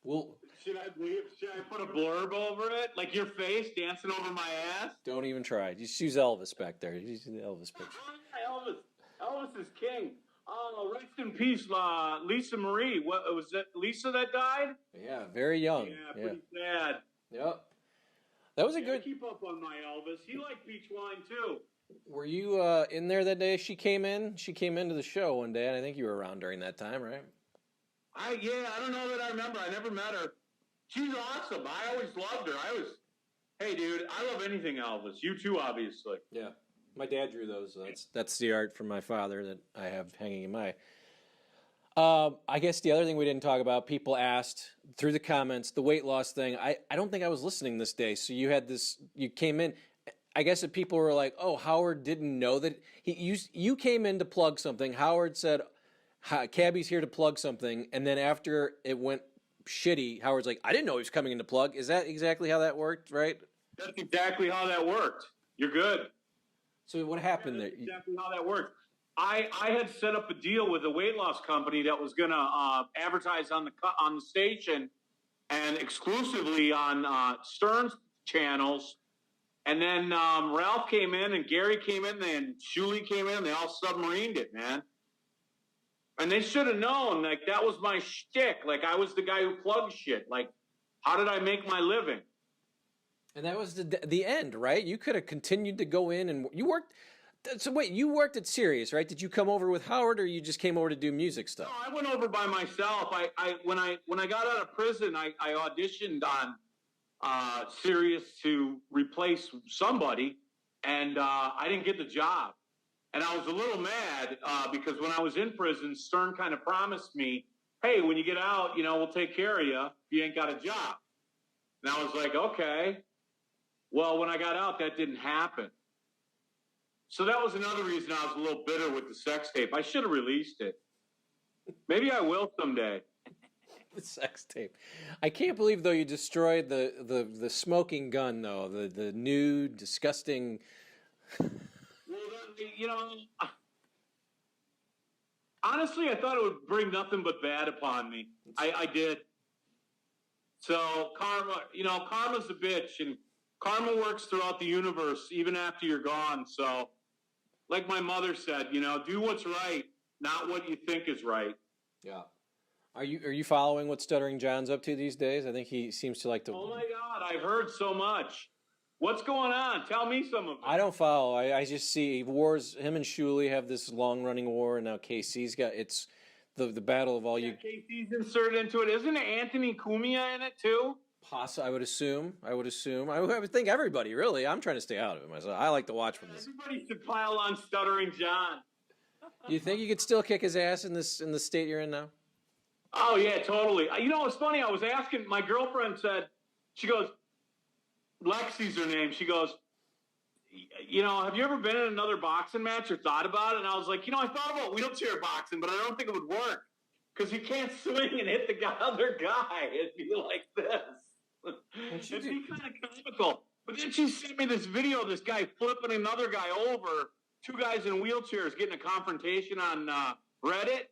Well, Should I put a blurb over it? Like your face dancing over my ass? Don't even try. Just use Elvis back there. Use the Elvis picture. Elvis is king. Oh, rest in peace, Lisa Marie. What was that? Lisa that died? Yeah, very young. Yeah, pretty sad. Yep. That was a good. Keep up on my Elvis. He liked beach wine too. Were you in there that day she came in? She came into the show one day, and I think you were around during that time, right? I don't know that I remember. I never met her. She's awesome. I always loved her. Hey, dude, I love anything Elvis. You too, obviously. Yeah. My dad drew those. That's the art from my father that I have hanging in my. I guess the other thing we didn't talk about, people asked through the comments, the weight loss thing. I don't think I was listening this day. So you had this, you came in. I guess if people were like, oh, Howard didn't know that. You came in to plug something. Howard said, Cabbie's here to plug something. And then after it went shitty, Howard's like, I didn't know he was coming in to plug. Is that exactly how that worked, right? That's exactly how that worked. You're good. So what happened there? That's exactly how that worked. I had set up a deal with a weight loss company that was going to advertise on the station and exclusively on Stern's channels. And then Ralph came in and Gary came in and Shuli came in and they all submarined it, man. And they should have known, like, that was my shtick. Like, I was the guy who plugged shit. Like, how did I make my living? And that was the end, right? You could have continued to go in and you worked. So wait, you worked at Sirius, right? Did you come over with Howard, or you just came over to do music stuff? No, I went over by myself. When I got out of prison, I auditioned on Sirius to replace somebody, and I didn't get the job. And I was a little mad because when I was in prison, Stern kind of promised me, hey, when you get out, we'll take care of you if you ain't got a job. And I was like, okay. Well, when I got out, that didn't happen. So that was another reason I was a little bitter with the sex tape. I should have released it. Maybe I will someday. The sex tape. I can't believe, though, you destroyed the smoking gun, though. The nude, disgusting... Well, honestly, I thought it would bring nothing but bad upon me. I did. So karma's a bitch, and karma works throughout the universe, even after you're gone. So, like my mother said, you know, do what's right, not what you think is right. Yeah. Are you following what Stuttering John's up to these days? I think he seems to like to. Oh my God, I've heard so much. What's going on? Tell me some of it. I don't follow. I just see wars. Him and Shuli have this long running war, and now KC's got it's the battle of all you. KC's inserted into it. Isn't Anthony Cumia in it too? I would assume. I would think everybody, really. I'm trying to stay out of it myself. I like to watch from this. Everybody should pile on Stuttering John. Do you think you could still kick his ass in the state you're in now? Oh, yeah, totally. You know, it's funny. I was asking, my girlfriend said, she goes, Lexi's her name. She goes, you know, have you ever been in another boxing match or thought about it? And I was like, you know, I thought about wheelchair boxing, but I don't think it would work because you can't swing and hit the other guy. It'd be like this. It'd be kind of comical. But then she sent me this video of this guy flipping another guy over, two guys in wheelchairs getting a confrontation on Reddit.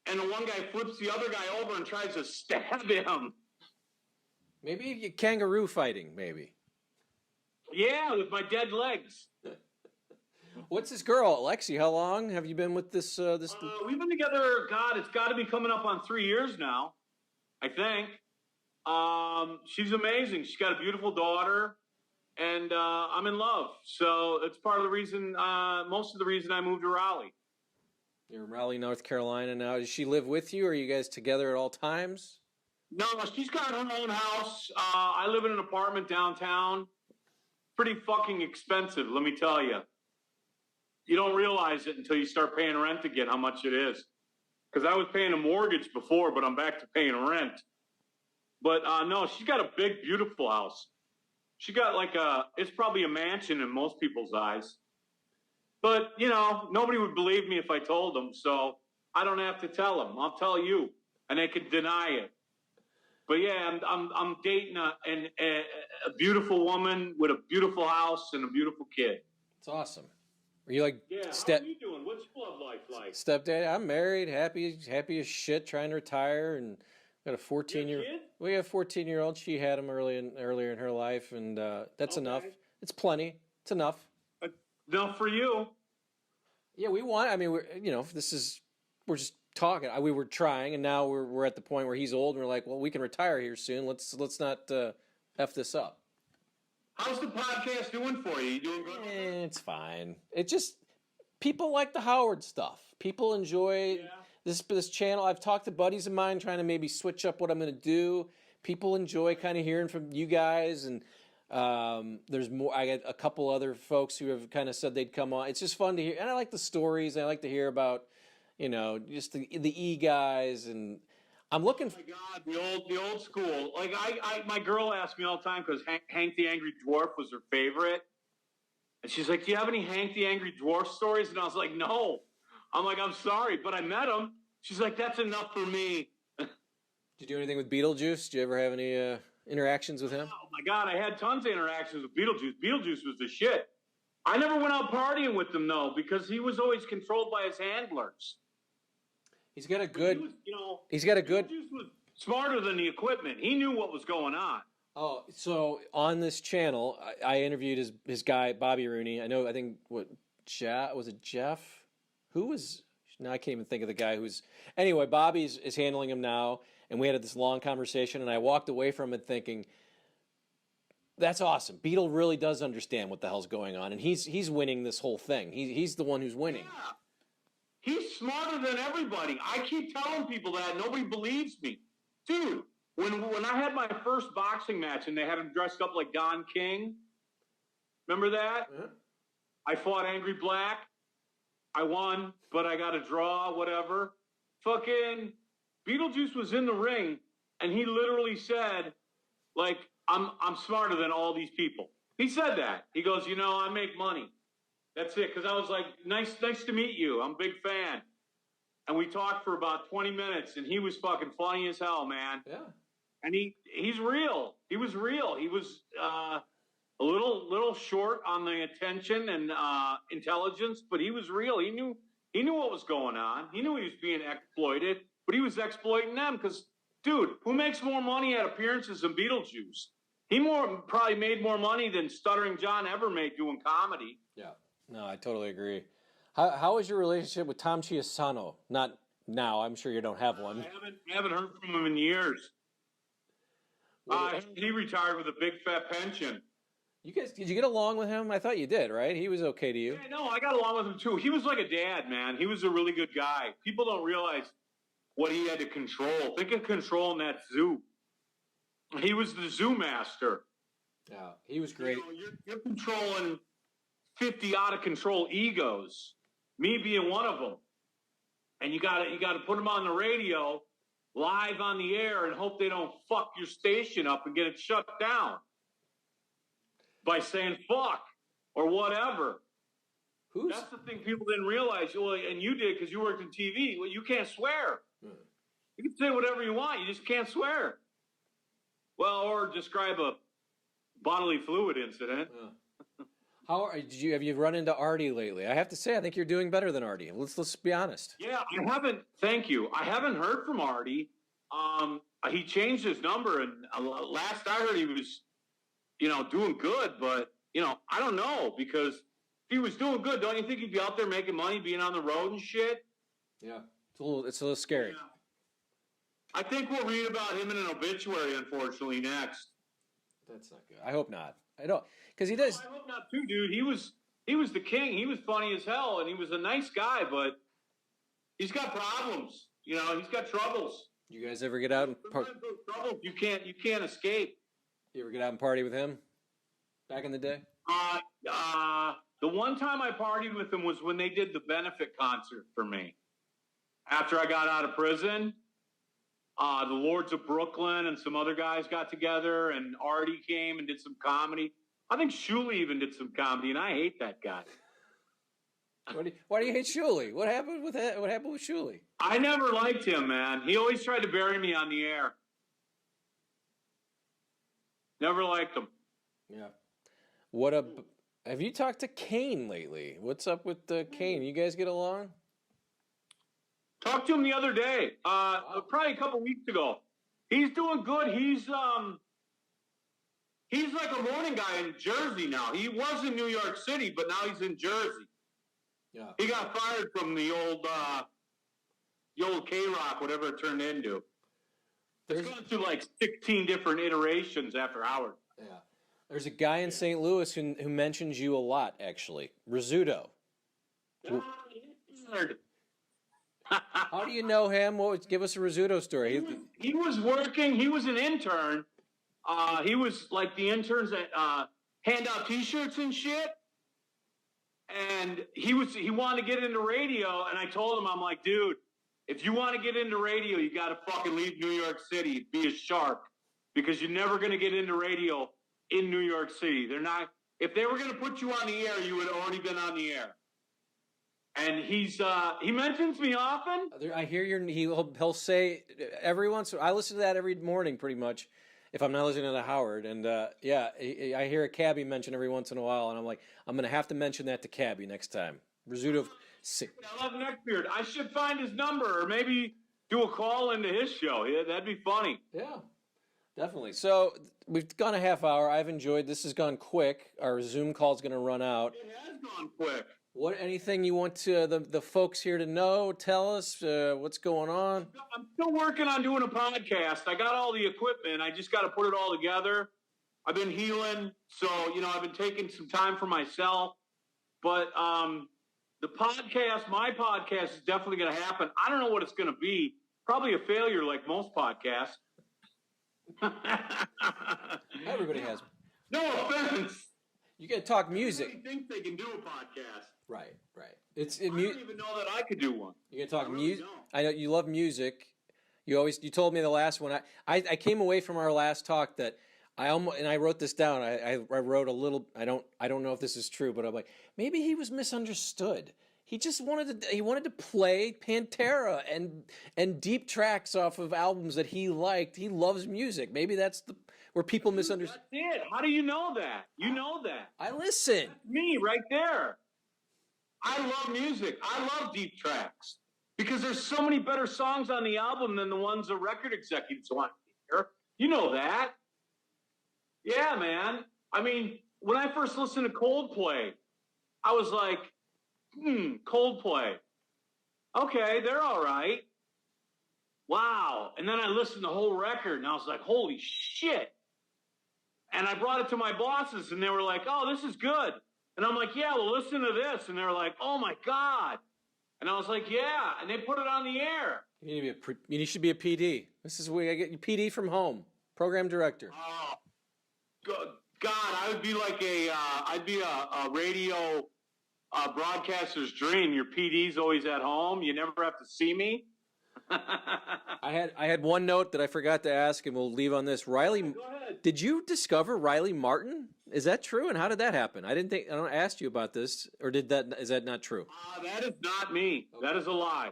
And the one guy flips the other guy over and tries to stab him. Maybe kangaroo fighting, maybe. Yeah, with my dead legs. What's this girl, Lexi? How long have you been with this? We've been together, God, it's got to be coming up on 3 years now, I think. She's amazing. She's got a beautiful daughter, and I'm in love. So it's part of the reason, most of the reason I moved to Raleigh. You're in Raleigh, North Carolina now. Does she live with you? Or are you guys together at all times? No, she's got her own house. I live in an apartment downtown. Pretty fucking expensive, let me tell you. You don't realize it until you start paying rent again, how much it is. Because I was paying a mortgage before, but I'm back to paying rent. But no, she's got a big, beautiful house. She got like it's probably a mansion in most people's eyes. But, you know, nobody would believe me if I told them, so I don't have to tell them. I'll tell you, and they could deny it. But yeah, I'm dating a beautiful woman with a beautiful house and a beautiful kid. It's awesome. Are you like how are you doing? What's your love life like? Stepdad? I'm married, happy as shit, trying to retire, and got a 14-year. We have a 14-year-old. She had him earlier in her life, and that's enough. It's plenty. It's enough. Enough for you. Yeah, we want. I mean, we're just talking. We were trying, and now we're at the point where he's old, and we're like, well, we can retire here soon. Let's not f this up. How's the podcast doing for you? You doing good? It's fine. It just people like the Howard stuff. People enjoy this channel. I've talked to buddies of mine trying to maybe switch up what I'm going to do. People enjoy kind of hearing from you guys, and there's more. I got a couple other folks who have kind of said they'd come on. It's just fun to hear, and I like the stories. I like to hear about, you know, just the E guys, and I'm looking. Oh my God, the old school. Like my girl asks me all the time because Hank the Angry Dwarf was her favorite, and she's like, "Do you have any Hank the Angry Dwarf stories?" And I was like, "No." I'm like, "I'm sorry, but I met him." She's like, "That's enough for me." Did you do anything with Beetlejuice? Did you ever have any interactions with him? Oh my God, I had tons of interactions with Beetlejuice. Beetlejuice was the shit. I never went out partying with him though, because he was always controlled by his handlers. He's got a good. Beetlejuice was smarter than the equipment. He knew what was going on. Oh, so on this channel, I interviewed his guy Bobby Rooney. I think was it Jeff? Who was? Now I can't even think of the guy who's. Anyway, Bobby is handling him now, and we had this long conversation, and I walked away from it thinking, that's awesome. Beetle really does understand what the hell's going on, and he's winning this whole thing. He's the one who's winning. Yeah. He's smarter than everybody. I keep telling people that. Nobody believes me. Dude, when I had my first boxing match and they had him dressed up like Don King, remember that? Yeah. I fought Angry Black. I won, but I got a draw, whatever. Fucking Beetlejuice was in the ring, and he literally said, like, I'm smarter than all these people. He said that. He goes, you know, I make money. That's it. Because I was like, nice to meet you. I'm a big fan. And we talked for about 20 minutes, and he was fucking funny as hell, man. Yeah. And he's real. He was real. He was a little short on the attention and intelligence, but he was real. He knew what was going on. He knew he was being exploited, but he was exploiting them because, dude, who makes more money at appearances than Beetlejuice? He probably made more money than Stuttering John ever made doing comedy. Yeah. No, I totally agree. How is your relationship with Tom Chiasano? Not now. I'm sure you don't have one. I haven't heard from him in years. He retired with a big fat pension. Did you get along with him? I thought you did, right? He was okay to you. Yeah, no, I got along with him too. He was like a dad, man. He was a really good guy. People don't realize what he had to control. Think of controlling that zoo. He was the zoo master. Yeah, he was great. You're controlling 50 out of control egos. Me being one of them. And you gotta put them on the radio, live on the air, and hope they don't fuck your station up and get it shut down by saying fuck or whatever. That's the thing people didn't realize. Well, and you did because you worked in TV. Well, you can't swear. You can say whatever you want. You just can't swear. Well, or describe a bodily fluid incident. Have you run into Artie lately? I have to say, I think you're doing better than Artie. Let's be honest. Yeah, I haven't. Thank you. I haven't heard from Artie. He changed his number, and last I heard, he was, doing good. But I don't know, because if he was doing good, don't you think he'd be out there making money, being on the road and shit? Yeah, it's a little scary. Yeah. I think we'll read about him in an obituary, unfortunately, next. That's not good. I hope not. I don't, because he does. No, I hope not too, dude. He was the king. He was funny as hell, and he was a nice guy, but he's got problems. He's got troubles. You guys ever get out and party? You can't escape. You ever get out and party with him? Back in the day? The one time I partied with him was when they did the benefit concert for me. After I got out of prison. The Lords of Brooklyn and some other guys got together, and Artie came and did some comedy. I think Shuli even did some comedy, and I hate that guy. Why do you hate Shuli? What happened with that? What happened with Shuli? I never liked him, man. He always tried to bury me on the air. Never liked him. Yeah. Have you talked to Kane lately? What's up with Kane? You guys get along? Talked to him the other day, probably a couple weeks ago. He's doing good. He's like a morning guy in Jersey now. He was in New York City, but now he's in Jersey. Yeah. He got fired from the old K-Rock, whatever it turned into. It's gone through like 16 different iterations after Howard. Yeah. There's a guy in St. Louis who mentions you a lot, actually. Rizzuto. How do you know him? Give us a Rizzuto story. He was working. He was an intern. He was like the interns that hand out T-shirts and shit. And he wanted to get into radio. And I told him, I'm like, dude, if you want to get into radio, you got to fucking leave New York City. Be a shark, because you're never going to get into radio in New York City. They're not. If they were going to put you on the air, you would have already been on the air. And he mentions me often. I hear he'll say every once. I listen to that every morning, pretty much, if I'm not listening to Howard. And I hear a Cabbie mention every once in a while, and I'm like, I'm gonna have to mention that to Cabbie next time. Rizzuto. I love Neckbeard. I should find his number, or maybe do a call into his show. Yeah, that'd be funny. Yeah, definitely. So we've gone a half hour. I've enjoyed. This has gone quick. Our Zoom call's gonna run out. It has gone quick. Anything you want to the folks here to know? Tell us what's going on. I'm still working on doing a podcast. I got all the equipment. I just got to put it all together. I've been healing, so I've been taking some time for myself. But my podcast is definitely going to happen. I don't know what it's going to be. Probably a failure, like most podcasts. Everybody has. No offense. You got to talk music. Everybody thinks they can do a podcast. Right. I don't even know that I could do one. You can talk music. I know you love music. You told me the last one. I came away from our last talk that I wrote this down. I wrote a little. I don't know if this is true, but I'm like, maybe he was misunderstood. He just wanted to play Pantera and deep tracks off of albums that he liked. He loves music. Maybe that's where people misunderstand. That's it. How do you know that? You know that. I listen. That's me right there. I love music. I love deep tracks because there's so many better songs on the album than the ones the record executives want to hear. You know that. Yeah, man. I mean, when I first listened to Coldplay, I was like, Coldplay. Okay, they're all right. Wow. And then I listened to the whole record, and I was like, holy shit. And I brought it to my bosses, and they were like, oh, this is good. And I'm like, yeah, well, listen to this. And they were like, oh, my God. And I was like, yeah. And they put it on the air. You should be a PD. This is where I get you PD from home, program director. Oh, God, I would be like I'd be a radio broadcaster's dream. Your PD's always at home. You never have to see me. I had one note that I forgot to ask, and we'll leave on this. Riley, Go ahead. did you discover Riley Martin? Is that true? And how did that happen? I don't ask you about this, or is that not true? That is not me. Okay. That is a lie.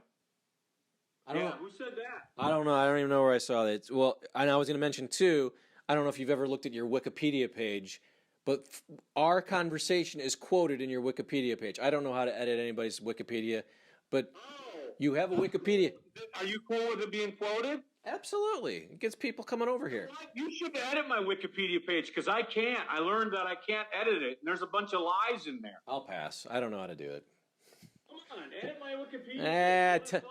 I don't know. Who said that? I don't know. I don't even know where I saw that. Well, and I was going to mention too. I don't know if you've ever looked at your Wikipedia page, but our conversation is quoted in your Wikipedia page. I don't know how to edit anybody's Wikipedia, but you have a Wikipedia. Are you cool with it being quoted? Absolutely. It gets people coming over here. You should edit my Wikipedia page because I can't. I learned that I can't edit it, and there's a bunch of lies in there. I'll pass. I don't know how to do it. Come on, edit my Wikipedia.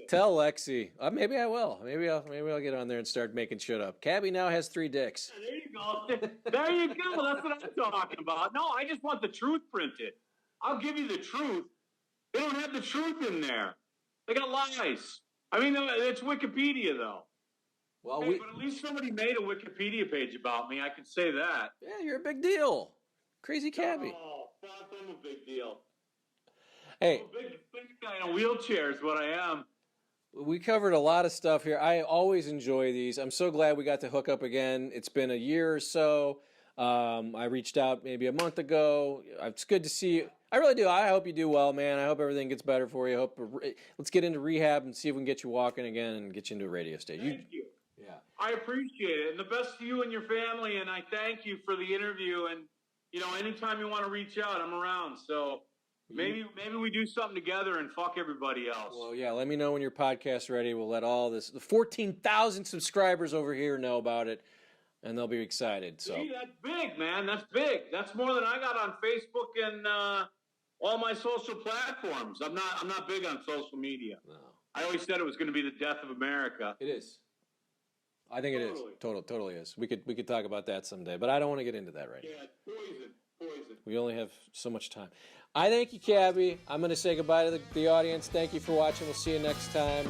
Tell Lexi. Maybe I will. Maybe I'll get on there and start making shit up. Cabbie now has 3 dicks. Yeah, there you go. There you go. That's what I'm talking about. No, I just want the truth printed. I'll give you the truth. They don't have the truth in there. They got lies. I mean, it's Wikipedia, though. Well, but at least somebody made a Wikipedia page about me. I can say that. Yeah, you're a big deal. Crazy Cabbie. Oh, fuck, I'm a big deal. Hey. I'm a big guy in a wheelchair is what I am. We covered a lot of stuff here. I always enjoy these. I'm so glad we got to hook up again. It's been a year or so. I reached out maybe a month ago. It's good to see you. I really do. I hope you do well, man. I hope everything gets better for you. Let's get into rehab and see if we can get you walking again and get you into a radio station. Thank you. Yeah. I appreciate it. And the best to you and your family. And I thank you for the interview. And, anytime you want to reach out, I'm around. So maybe we do something together and fuck everybody else. Well, yeah, let me know when your podcast's ready. We'll let all the 14,000 subscribers over here know about it. And they'll be excited. So See, that's big, man. That's big. That's more than I got on Facebook and all my social platforms. I'm not big on social media. No. I always said it was going to be the death of America. It is. I think it is. Totally is. We could talk about that someday, but I don't want to get into that right now. Yeah, poison. We only have so much time. I thank you, Cabbie. I'm going to say goodbye to the audience. Thank you for watching. We'll see you next time.